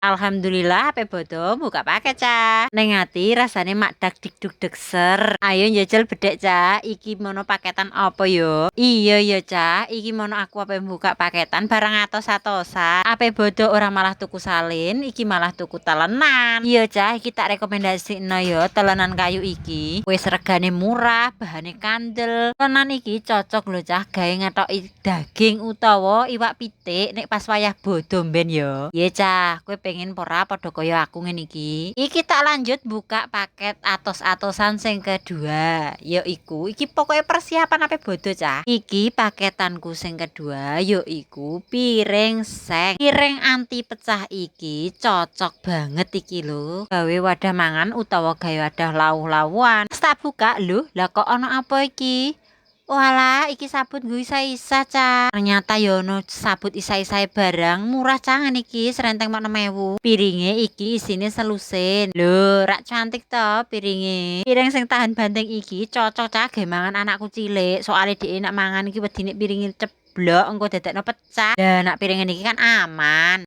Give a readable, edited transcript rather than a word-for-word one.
Alhamdulillah ape bodo buka paket Cah. Neng ati rasane mak dak dikduk dekser. Ayo njajal bedek Cah. Iki mono paketan apa yo? Iya ya Cah, iki mono aku ape buka paketan barang atos-atosan. Ape bodo orang malah tuku salin, iki malah tuku telenan. Iya Cah, iki tak rekomendasino yo telenan kayu iki. Wis regane murah, bahane kandel. Telenan iki cocok lho Cah gawe ngethoki daging utawa iwak pitik nek pas wayah bodo mben yo. Iya Cah, kowe pengen pora padha kaya aku ngene iki. Iki tak lanjut buka paket atos-atosan sing kedua. Yaiku iki pokoknya persiapan apa bodo Cah. Iki paketanku sing kedua yaiku piring seng. Piring anti pecah iki cocok banget iki lho. Gawe wadah mangan utawa gawe wadah lawuh-lawuhan. Tak buka lho, lah kok ana apa iki? Walah, iki sabut nggo isa-isa, Cah. Ternyata ya ono sabut isa-isae barang, murah cangan iki, serenteng mak 6.000. Piringe iki isine selusin. Lho, rak cantik to piringe. Piring sing tahan banting iki cocok Cah ge mangan anakku cilik. Soale dhek nak mangan iki wedi nek piringe ceblok engko dadekno pecah. Lah nak piring iki kan aman.